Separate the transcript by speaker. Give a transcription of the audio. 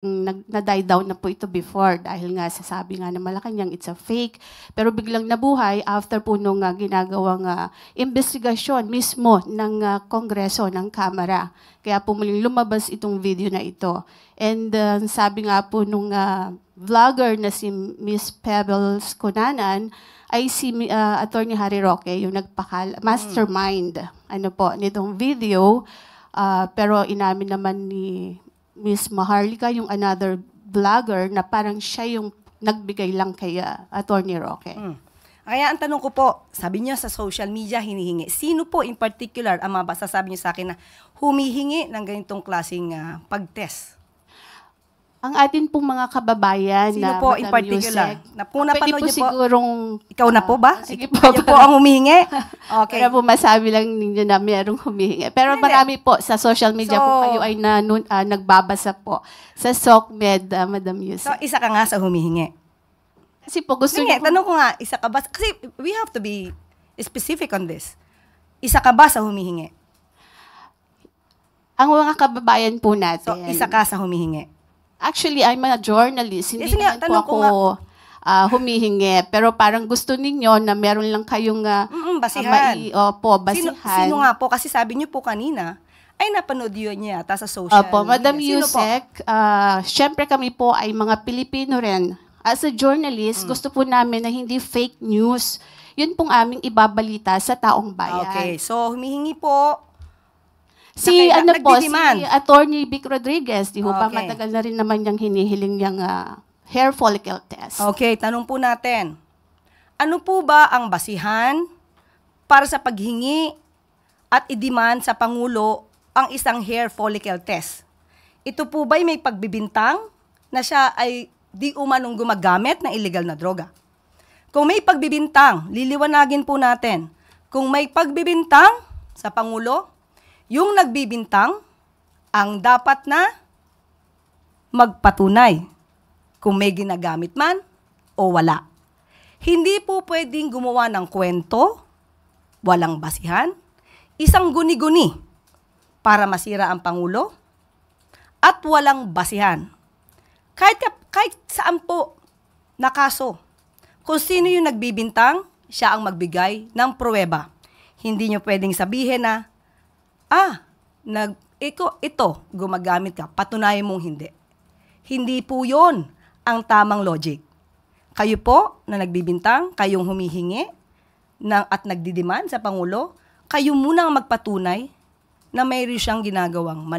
Speaker 1: na-die down na po ito before dahil nga sasabi nga ng Malacanang it's a fake. Pero biglang nabuhay after po nung ginagawang investigasyon mismo ng Kongreso, ng Kamara. Kaya po muling lumabas itong video na ito. And sabi nga po nung vlogger na si Miss Pebbles Cunanan ay si Attorney Harry Roque, yung mastermind nitong video. Pero inamin naman ni Miss Maharlika, yung another vlogger, na parang siya yung nagbigay lang kay Attorney Roque.
Speaker 2: Kaya ang tanong ko po, sabi niyo sa social media hinihingi. Sino po in particular ang masasabi niyo sa akin na humihingi ng ganitong klaseng pag-test?
Speaker 1: Ang atin pong mga kababayan.
Speaker 2: Sino
Speaker 1: na
Speaker 2: po in particular?
Speaker 1: Pwede po sigurong...
Speaker 2: Ikaw na po ba?
Speaker 1: Sige po.
Speaker 2: Kayo po ang humihingi? Okay.
Speaker 1: Para po masabi lang ninyo na mayroong humihingi. Pero marami po sa social media kung kayo ay nagbabasa po sa SOCMED, Madam Yusek.
Speaker 2: So, isa ka nga sa humihingi?
Speaker 1: Kasi po gusto niyo...
Speaker 2: Tanong ko nga, isa ka ba? Kasi we have to be specific on this. Isa ka ba sa humihingi?
Speaker 1: Ang mga kababayan po natin...
Speaker 2: So, isa ka sa humihingi?
Speaker 1: Actually, I'm a journalist. Hindi naman po ako humihingi. Pero parang gusto ninyo na meron lang kayong
Speaker 2: basihan.
Speaker 1: Basihan.
Speaker 2: Sino nga po? Kasi sabi niyo po kanina, ay napanood yun niya sa social media.
Speaker 1: Madam Yusek, syempre kami po ay mga Pilipino rin. As a journalist, gusto po namin na hindi fake news. Yun pong aming ibabalita sa taong bayan.
Speaker 2: Okay, so humihingi po
Speaker 1: si Attorney Vic Rodriguez, di ba matagal na rin naman niyang hinihiling niyang hair follicle test.
Speaker 2: Okay, tanong po natin. Ano po ba ang basihan para sa paghingi at i-demand sa Pangulo ang isang hair follicle test? Ito po ba'y may pagbibintang na siya ay di umanong gumagamit ng illegal na droga? Kung may pagbibintang, liliwanagin po natin. Kung may pagbibintang sa Pangulo, yung nagbibintang ang dapat na magpatunay kung may ginagamit man o wala. Hindi po pwedeng gumawa ng kwento, walang basihan, isang guni-guni para masira ang Pangulo, at walang basihan. Kahit saan po na kaso, kung sino yung nagbibintang, siya ang magbigay ng pruweba. Hindi nyo pwedeng sabihin na, ito, gumagamit ka, patunayan mong hindi. Hindi po yon ang tamang logic. Kayo po na nagbibintang, kayong humihingi at nagdidiman sa Pangulo, kayo muna ang magpatunay na mayroon siyang ginagawang mali.